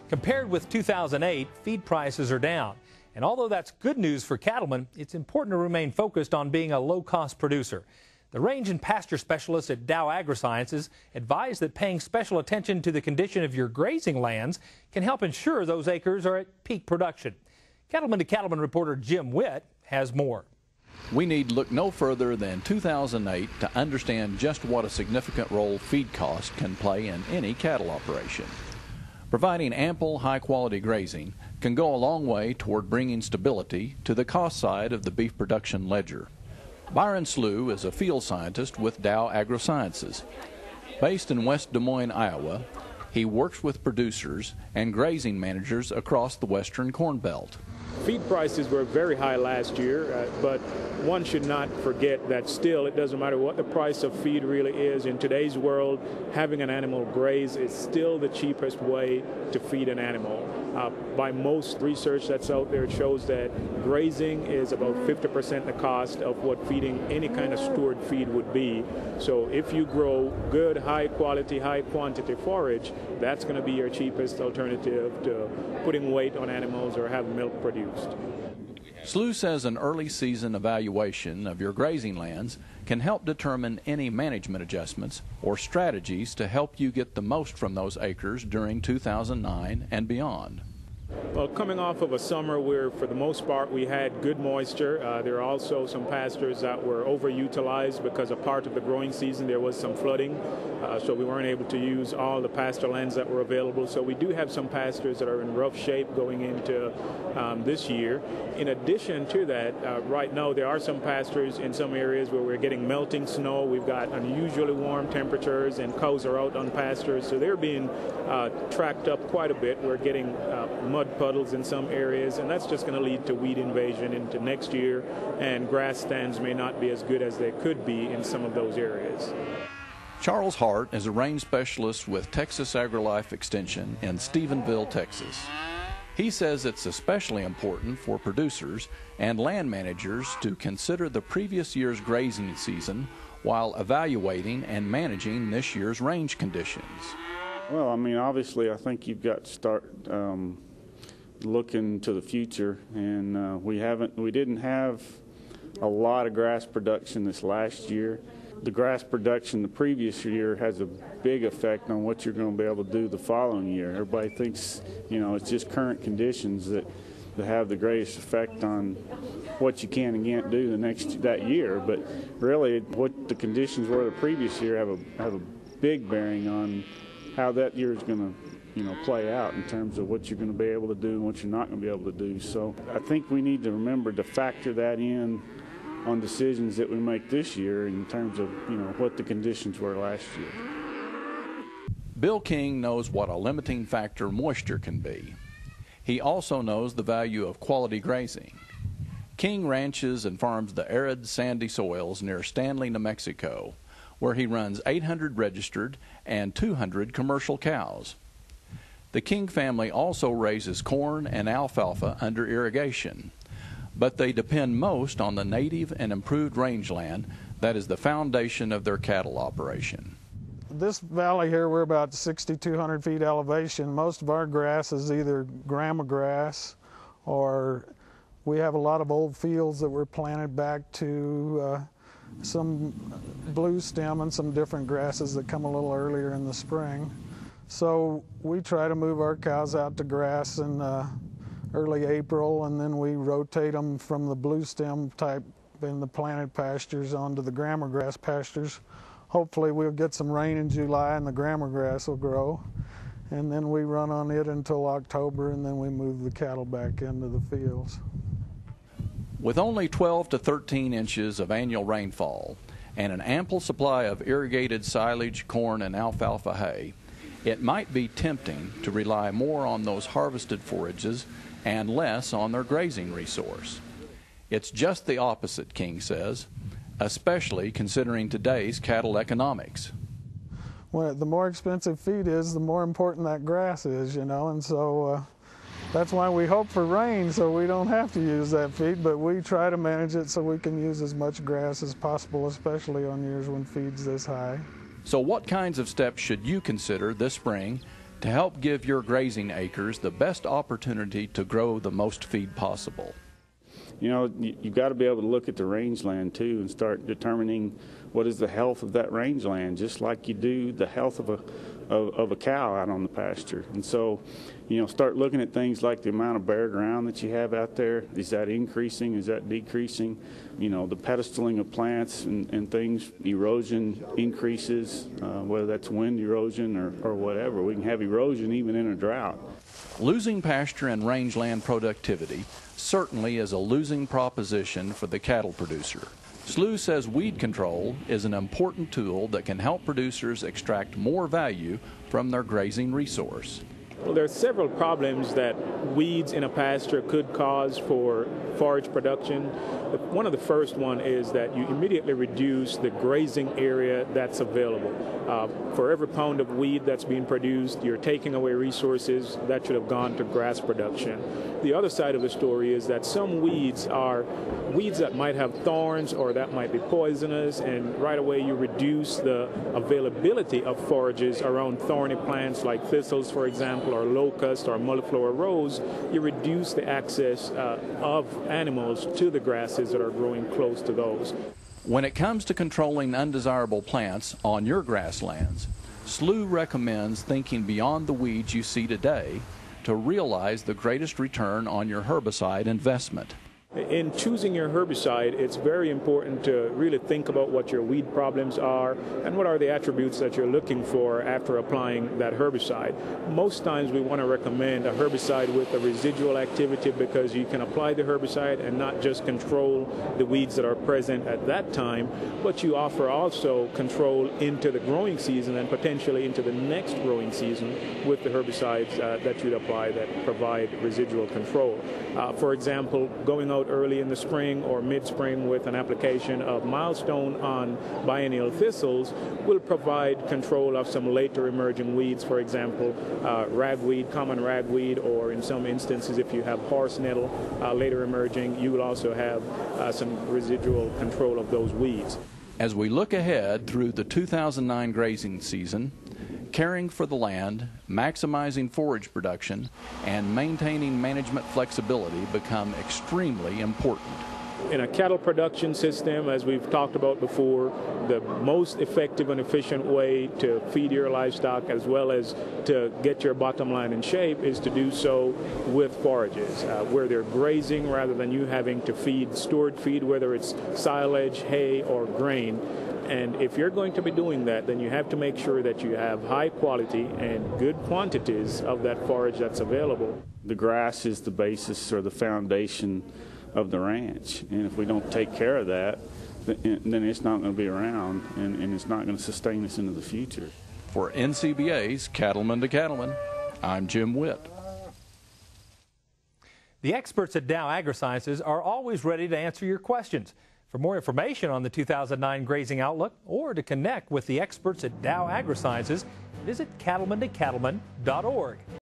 Compared with 2008, feed prices are down. And although that's good news for cattlemen, it's important to remain focused on being a low-cost producer. The range and pasture specialists at Dow AgroSciences advise that paying special attention to the condition of your grazing lands can help ensure those acres are at peak production. Cattleman to Cattleman reporter Jim Witt has more. We need look no further than 2008 to understand just what a significant role feed cost can play in any cattle operation. Providing ample, high-quality grazing can go a long way toward bringing stability to the cost side of the beef production ledger. Byron Slew is a field scientist with Dow AgroSciences. Based in West Des Moines, Iowa, he works with producers and grazing managers across the western Corn Belt. Feed prices were very high last year, but one should not forget that still it doesn't matter what the price of feed really is. In today's world, having an animal graze is still the cheapest way to feed an animal. By most research that's out there, it shows that grazing is about 50% the cost of what feeding any kind of stored feed would be. So if you grow good, high quality, high quantity forage, that's going to be your cheapest alternative to putting weight on animals or having milk produced. Slew says an early season evaluation of your grazing lands can help determine any management adjustments or strategies to help you get the most from those acres during 2009 and beyond. Well, coming off of a summer where, for the most part, we had good moisture, there are also some pastures that were overutilized because a part of the growing season there was some flooding, so we weren't able to use all the pasture lands that were available. So we do have some pastures that are in rough shape going into this year. In addition to that, right now there are some pastures in some areas where we're getting melting snow. We've got unusually warm temperatures and cows are out on pastures, so they're being tracked up quite a bit. We're getting mud puddles in some areas, and that's just going to lead to weed invasion into next year, and grass stands may not be as good as they could be in some of those areas. Charles Hart is a range specialist with Texas AgriLife Extension in Stephenville, Texas. He says it's especially important for producers and land managers to consider the previous year's grazing season while evaluating and managing this year's range conditions. Well, I mean, obviously, I think you've got to start looking to the future, and we didn't have a lot of grass production this last year. The grass production the previous year has a big effect on what you're going to be able to do the following year. Everybody thinks, you know, it's just current conditions that have the greatest effect on what you can and can't do that year. But really, what the conditions were the previous year have a big bearing on how that year is going to play out in terms of what you're going to be able to do and what you're not going to be able to do. So I think we need to remember to factor that in on decisions that we make this year in terms of, what the conditions were last year. Bill King knows what a limiting factor moisture can be. He also knows the value of quality grazing. King ranches and farms the arid, sandy soils near Stanley, New Mexico, where he runs 800 registered and 200 commercial cows. The King family also raises corn and alfalfa under irrigation, but they depend most on the native and improved rangeland that is the foundation of their cattle operation. This valley here, we're about 6,200 feet elevation. Most of our grass is either grama grass, or we have a lot of old fields that were planted back to some blue stem and some different grasses that come a little earlier in the spring. So we try to move our cows out to grass in early April, and then we rotate them from the blue stem type in the planted pastures onto the grama grass pastures. Hopefully we'll get some rain in July and the grama grass will grow, and then we run on it until October, and then we move the cattle back into the fields. With only 12 to 13 inches of annual rainfall and an ample supply of irrigated silage, corn, and alfalfa hay, it might be tempting to rely more on those harvested forages and less on their grazing resource. It's just the opposite, King says, especially considering today's cattle economics. Well, the more expensive feed is, the more important that grass is, and so that's why we hope for rain so we don't have to use that feed, but we try to manage it so we can use as much grass as possible, especially on years when feed's this high. So what kinds of steps should you consider this spring to help give your grazing acres the best opportunity to grow the most feed possible. You know, you've got to be able to look at the rangeland too and start determining what is the health of that rangeland, just like you do the health of a cow out on the pasture. And so, you know, start looking at things like the amount of bare ground that you have out there. Is that increasing? Is that decreasing? You know, the pedestaling of plants and things, erosion increases, whether that's wind erosion or whatever. We can have erosion even in a drought. Losing pasture and rangeland productivity certainly is a losing proposition for the cattle producer. SLU says weed control is an important tool that can help producers extract more value from their grazing resource. Well, there are several problems that weeds in a pasture could cause for forage production. One of the first one is that you immediately reduce the grazing area that's available. For every pound of weed that's being produced, you're taking away resources that should have gone to grass production. The other side of the story is that some weeds are weeds that might have thorns or that might be poisonous, and right away you reduce the availability of forages around thorny plants like thistles, for example, or locust or multiflora rose. You reduce the access of animals to the grasses that are growing close to those. When it comes to controlling undesirable plants on your grasslands, SLU recommends thinking beyond the weeds you see today to realize the greatest return on your herbicide investment. In choosing your herbicide, it's very important to really think about what your weed problems are and what are the attributes that you're looking for after applying that herbicide. Most times we want to recommend a herbicide with a residual activity because you can apply the herbicide and not just control the weeds that are present at that time, but you offer also control into the growing season and potentially into the next growing season with the herbicides that you'd apply that provide residual control. For example, going out early in the spring or mid-spring with an application of Milestone on biennial thistles will provide control of some later emerging weeds, for example, ragweed, common ragweed, or in some instances if you have horse nettle later emerging, you will also have some residual control of those weeds. As we look ahead through the 2009 grazing season, caring for the land, maximizing forage production, and maintaining management flexibility become extremely important. In a cattle production system, as we've talked about before, the most effective and efficient way to feed your livestock as well as to get your bottom line in shape is to do so with forages, where they're grazing rather than you having to feed stored feed, whether it's silage, hay, or grain. And if you're going to be doing that, then you have to make sure that you have high quality and good quantities of that forage that's available. The grass is the basis or the foundation of the ranch, and if we don't take care of that, then it's not going to be around, and it's not going to sustain us into the future. For NCBA's Cattleman to Cattleman, I'm Jim Witt. The experts at Dow AgriSciences are always ready to answer your questions. For more information on the 2009 Grazing Outlook or to connect with the experts at Dow AgriSciences, visit cattlemantocattleman.org.